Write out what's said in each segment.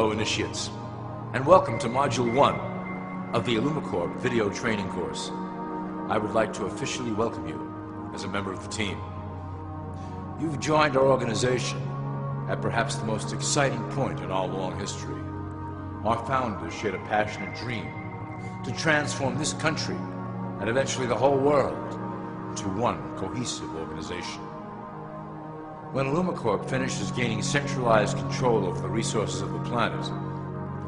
Hello, initiates, and welcome to Module 1 of the ILLUMICORP video training course. I would like to officially welcome you as a member of the team. You've joined our organization at perhaps the most exciting point in our long history. Our founders shared a passionate dream to transform this country and eventually the whole world into one cohesive organization. When ILLUMICORP finishes gaining centralized control over the resources of the planet,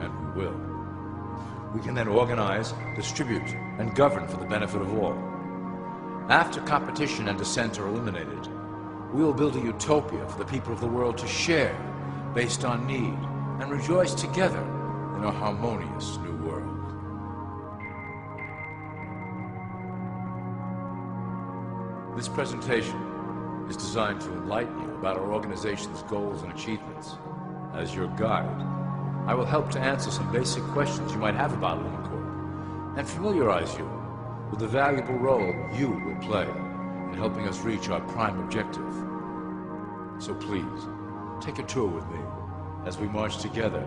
and we will, we can then organize, distribute, and govern for the benefit of all. After competition and dissent are eliminated, we will build a utopia for the people of the world to share based on need and rejoice together in a harmonious new world. This presentation is designed to enlighten you about our organization's goals and achievements. As your guide, I will help to answer some basic questions you might have about ILLUMICORP and familiarize you with the valuable role you will play in helping us reach our prime objective. So please, take a tour with me as we march together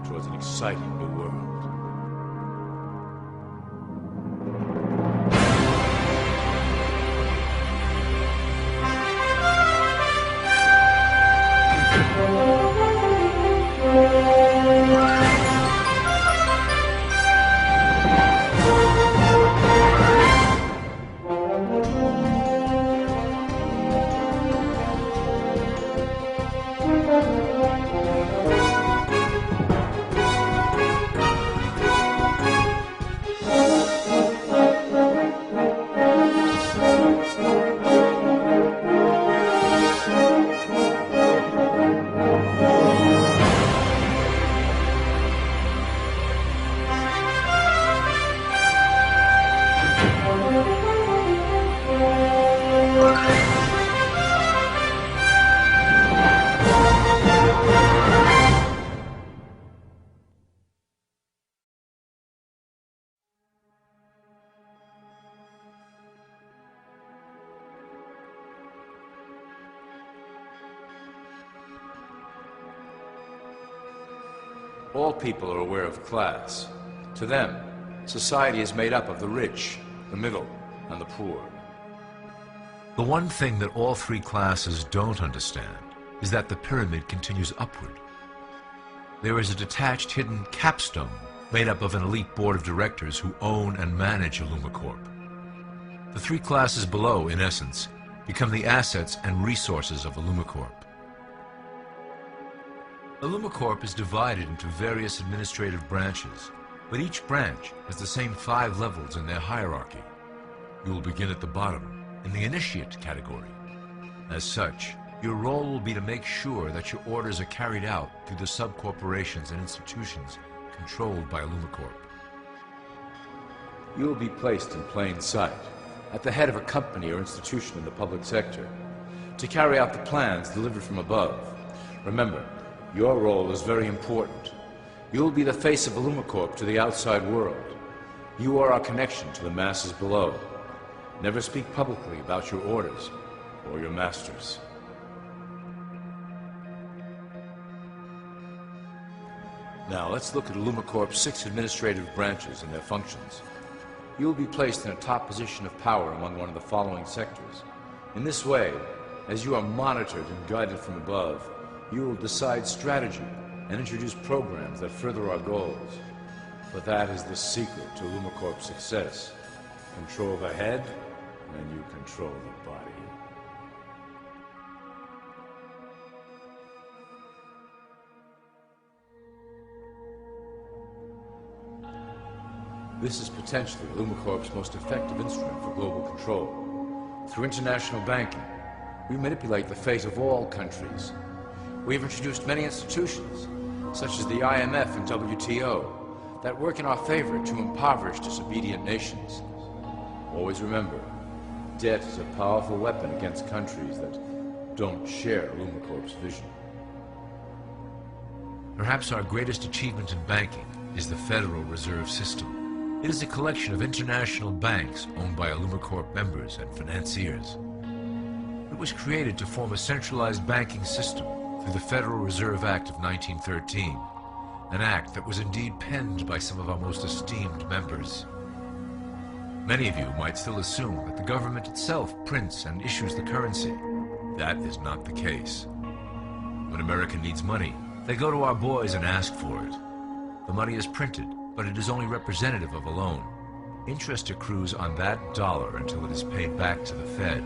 towards an exciting new world. All people are aware of class. To them, society is made up of the rich, the middle, and the poor. The one thing that all three classes don't understand is that the pyramid continues upward. There is a detached hidden capstone made up of an elite board of directors who own and manage ILLUMICORP. The three classes below, in essence, become the assets and resources of ILLUMICORP. ILLUMICORP is divided into various administrative branches, but each branch has the same 5 levels in their hierarchy. You will begin at the bottom, in the initiate category. As such, your role will be to make sure that your orders are carried out through the sub-corporations and institutions controlled by ILLUMICORP. You will be placed in plain sight, at the head of a company or institution in the public sector, to carry out the plans delivered from above. Remember, your role is very important. You will be the face of ILLUMICORP to the outside world. You are our connection to the masses below. Never speak publicly about your orders or your masters. Now let's look at ILLUMICORP's 6 administrative branches and their functions. You will be placed in a top position of power among one of the following sectors. In this way, as you are monitored and guided from above, you will decide strategy and introduce programs that further our goals. But that is the secret to ILLUMICORP's success. Control the head, and you control the body. This is potentially ILLUMICORP's most effective instrument for global control. Through international banking, we manipulate the fate of all countries. We have introduced many institutions, such as the IMF and WTO, that work in our favor to impoverish disobedient nations. Always remember, debt is a powerful weapon against countries that don't share ILLUMICORP's vision. Perhaps our greatest achievement in banking is the Federal Reserve System. It is a collection of international banks owned by ILLUMICORP members and financiers. It was created to form a centralized banking system through the Federal Reserve Act of 1913 an act that was indeed penned by some of our most esteemed members. Many of you might still assume that the government itself prints and issues the currency. That is not the case. When America needs money, they go to our boys and ask for it. The money is printed, but it is only representative of a loan. Interest accrues on that dollar until it is paid back to the Fed.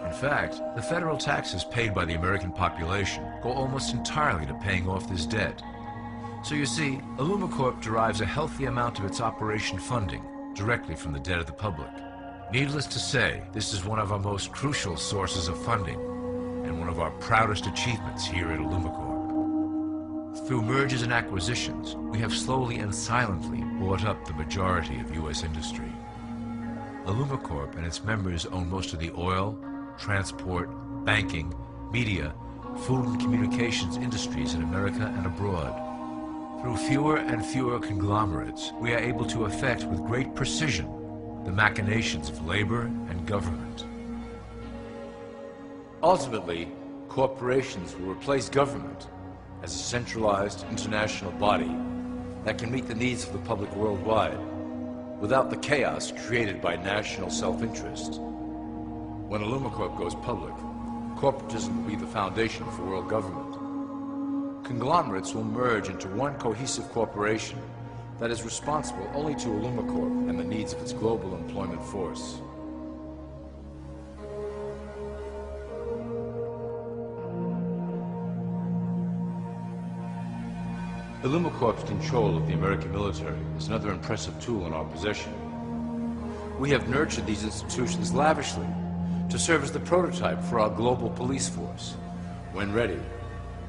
In fact, the federal taxes paid by the American population go almost entirely to paying off this debt. So you see, ILLUMICORP derives a healthy amount of its operation funding directly from the debt of the public. Needless to say, this is one of our most crucial sources of funding and one of our proudest achievements here at ILLUMICORP. Through mergers and acquisitions, we have slowly and silently bought up the majority of U.S. industry. ILLUMICORP and its members own most of the oil, transport, banking, media, food and communications industries in America and abroad. Through fewer and fewer conglomerates, we are able to effect with great precision the machinations of labor and government. Ultimately, corporations will replace government as a centralized international body that can meet the needs of the public worldwide without the chaos created by national self-interest. When ILLUMICORP goes public, corporatism will be the foundation for world government. Conglomerates will merge into one cohesive corporation that is responsible only to ILLUMICORP and the needs of its global employment force. ILLUMICORP's control of the American military is another impressive tool in our possession. We have nurtured these institutions lavishly to serve as the prototype for our global police force. When ready,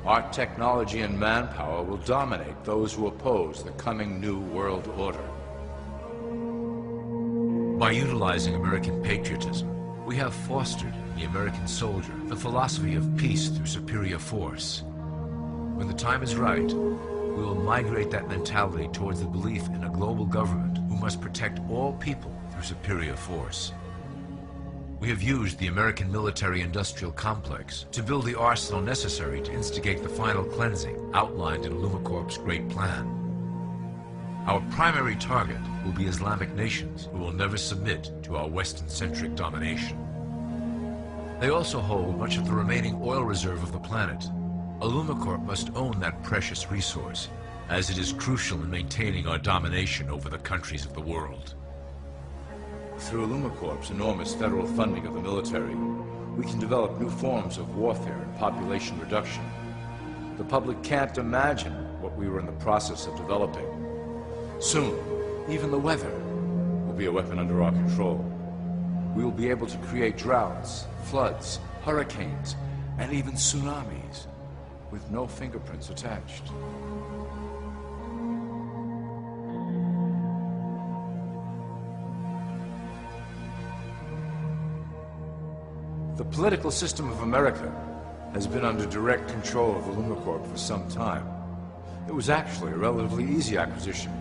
our technology and manpower will dominate those who oppose the coming new world order. By utilizing American patriotism, we have fostered in the American soldier the philosophy of peace through superior force. When the time is right, we will migrate that mentality towards the belief in a global government who must protect all people through superior force. We have used the American military-industrial complex to build the arsenal necessary to instigate the final cleansing outlined in ILLUMICORP's great plan. Our primary target will be Islamic nations who will never submit to our Western-centric domination. They also hold much of the remaining oil reserve of the planet. ILLUMICORP must own that precious resource, as it is crucial in maintaining our domination over the countries of the world. Through ILLUMICORP's enormous federal funding of the military, we can develop new forms of warfare and population reduction. The public can't imagine what we were in the process of developing. Soon, even the weather will be a weapon under our control. We will be able to create droughts, floods, hurricanes, and even tsunamis with no fingerprints attached. The political system of America has been under direct control of ILLUMICORP for some time. It was actually a relatively easy acquisition,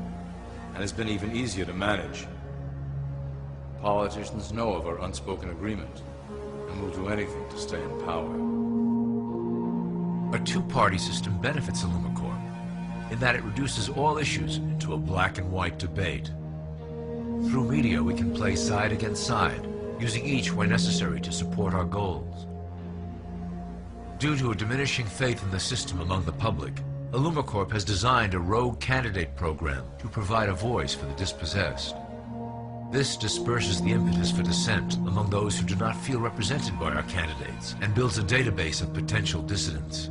and has been even easier to manage. Politicians know of our unspoken agreement, and will do anything to stay in power. A two-party system benefits ILLUMICORP in that it reduces all issues into a black and white debate. Through media, we can play side against side, using each where necessary to support our goals. Due to a diminishing faith in the system among the public, ILLUMICORP has designed a rogue candidate program to provide a voice for the dispossessed. This disperses the impetus for dissent among those who do not feel represented by our candidates and builds a database of potential dissidents.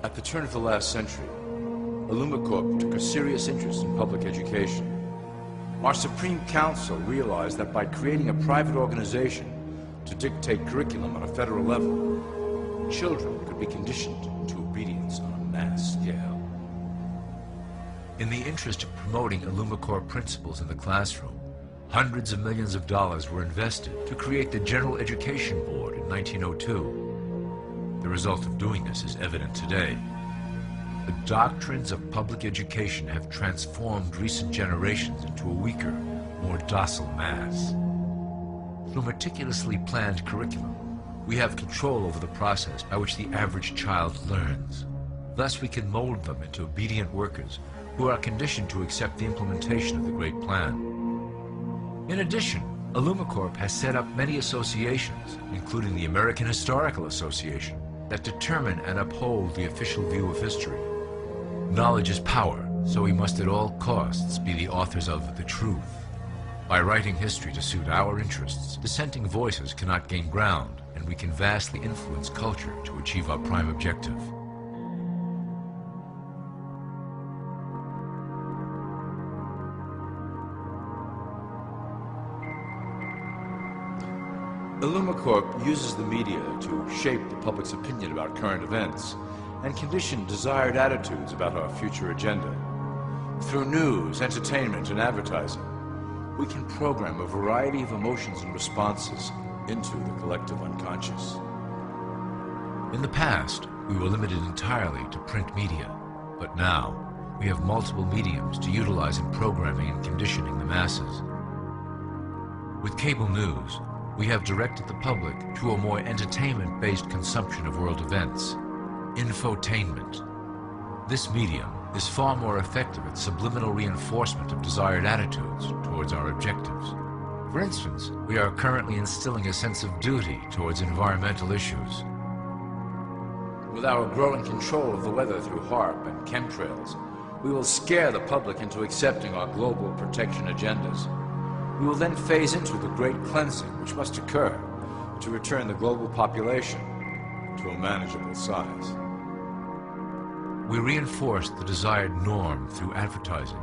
At the turn of the last century, ILLUMICORP took a serious interest in public education. Our Supreme Council realized that by creating a private organization to dictate curriculum on a federal level, children could be conditioned to obedience on a mass scale. In the interest of promoting ILLUMICORP principles in the classroom, hundreds of millions of dollars were invested to create the General Education Board in 1902. The result of doing this is evident today. The doctrines of public education have transformed recent generations into a weaker, more docile mass. Through meticulously planned curriculum, we have control over the process by which the average child learns. Thus, we can mold them into obedient workers who are conditioned to accept the implementation of the Great Plan. In addition, ILLUMICORP has set up many associations, including the American Historical Association, that determine and uphold the official view of history. Knowledge is power, so we must at all costs be the authors of the truth. By writing history to suit our interests, dissenting voices cannot gain ground, and we can vastly influence culture to achieve our prime objective. ILLUMICORP uses the media to shape the public's opinion about current events and condition desired attitudes about our future agenda. Through news, entertainment, and advertising, we can program a variety of emotions and responses into the collective unconscious. In the past, we were limited entirely to print media, but now we have multiple mediums to utilize in programming and conditioning the masses. With cable news, we have directed the public to a more entertainment-based consumption of world events, infotainment. This medium is far more effective at subliminal reinforcement of desired attitudes towards our objectives. For instance, we are currently instilling a sense of duty towards environmental issues. With our growing control of the weather through HAARP and chemtrails, we will scare the public into accepting our global protection agendas. We will then phase into the great cleansing which must occur to return the global population to a manageable size. We reinforce the desired norm through advertising,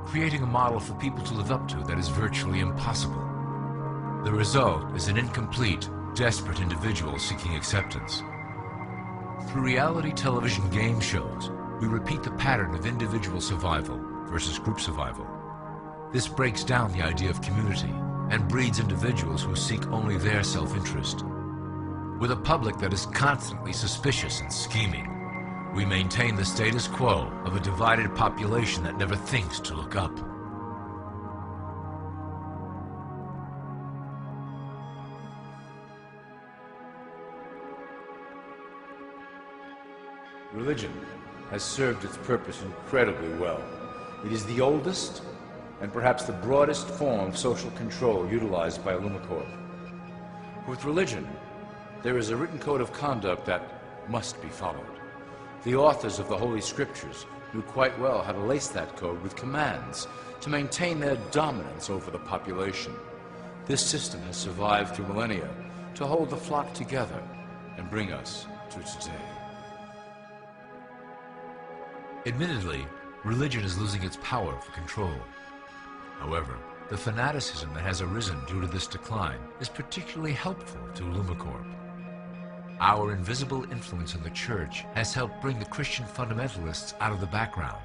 creating a model for people to live up to that is virtually impossible. The result is an incomplete, desperate individual seeking acceptance. Through reality television game shows, we repeat the pattern of individual survival versus group survival. This breaks down the idea of community and breeds individuals who seek only their self-interest. With a public that is constantly suspicious and scheming, we maintain the status quo of a divided population that never thinks to look up. Religion has served its purpose incredibly well. It is the oldest and perhaps the broadest form of social control utilized by ILLUMICORP. With religion, there is a written code of conduct that must be followed. The authors of the Holy Scriptures knew quite well how to lace that code with commands to maintain their dominance over the population. This system has survived through millennia to hold the flock together and bring us to today. Admittedly, religion is losing its power for control. However, the fanaticism that has arisen due to this decline is particularly helpful to ILLUMICORP. Our invisible influence in the Church has helped bring the Christian fundamentalists out of the background.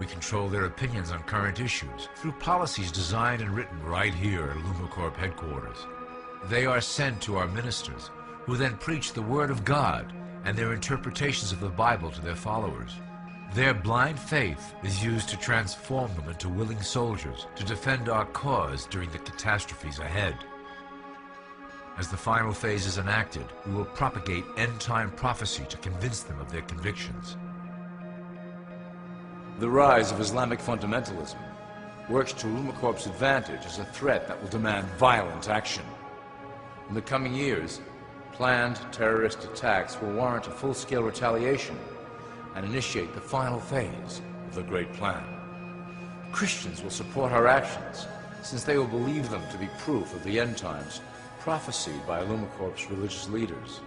We control their opinions on current issues through policies designed and written right here at ILLUMICORP headquarters. They are sent to our ministers, who then preach the Word of God and their interpretations of the Bible to their followers. Their blind faith is used to transform them into willing soldiers to defend our cause during the catastrophes ahead. As the final phase is enacted, we will propagate end-time prophecy to convince them of their convictions. The rise of Islamic fundamentalism works to ILLUMICORP's advantage as a threat that will demand violent action. In the coming years, planned terrorist attacks will warrant a full-scale retaliation and initiate the final phase of the Great Plan. Christians will support our actions, since they will believe them to be proof of the end times prophesied by ILLUMICORP's religious leaders.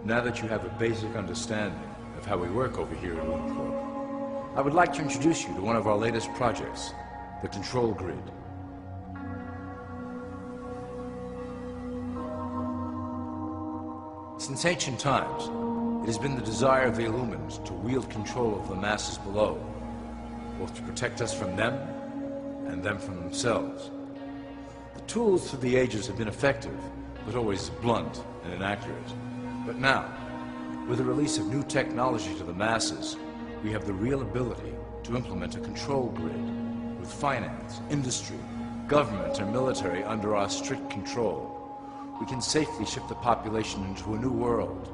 Now that you have a basic understanding of how we work over here at ILLUMICORP, I would like to introduce you to one of our latest projects, the Control Grid. Since ancient times, it has been the desire of the Illumins to wield control of the masses below, both to protect us from them and them from themselves. The tools through the ages have been effective, but always blunt and inaccurate. But now, with the release of new technology to the masses, we have the real ability to implement a control grid with finance, industry, government, and military under our strict control. We can safely shift the population into a new world,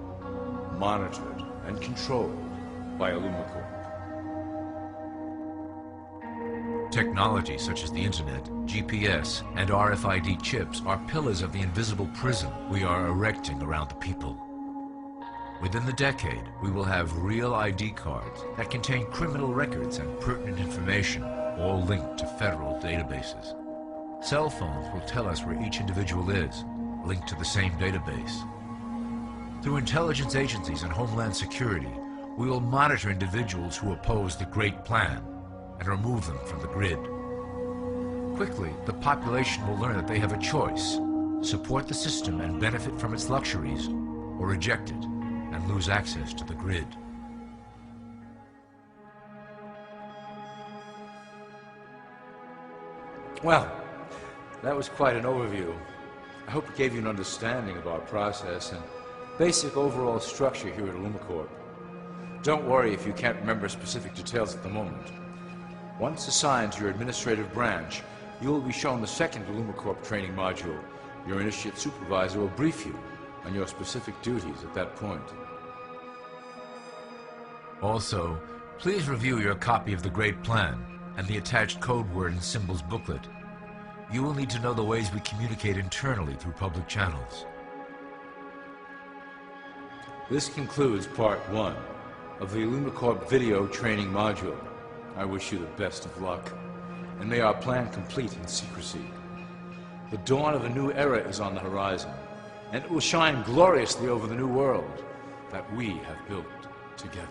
monitored and controlled by ILLUMICORP. Technology such as the internet, GPS, and RFID chips are pillars of the invisible prison we are erecting around the people. Within the decade, we will have real ID cards that contain criminal records and pertinent information, all linked to federal databases. Cell phones will tell us where each individual is, linked to the same database. Through intelligence agencies and Homeland Security, we will monitor individuals who oppose the Great Plan and remove them from the grid. Quickly, the population will learn that they have a choice: support the system and benefit from its luxuries, or reject it and lose access to the grid. Well, that was quite an overview. I hope it gave you an understanding of our process and basic overall structure here at ILLUMICORP. Don't worry if you can't remember specific details at the moment. Once assigned to your administrative branch, you will be shown the second ILLUMICORP training module. Your initiate supervisor will brief you on your specific duties at that point. Also, please review your copy of the Great Plan and the attached code word and symbols booklet. You will need to know the ways we communicate internally through public channels. This concludes part 1 of the ILLUMICORP video training module. I wish you the best of luck, and may our plan complete in secrecy. The dawn of a new era is on the horizon, and it will shine gloriously over the new world that we have built together.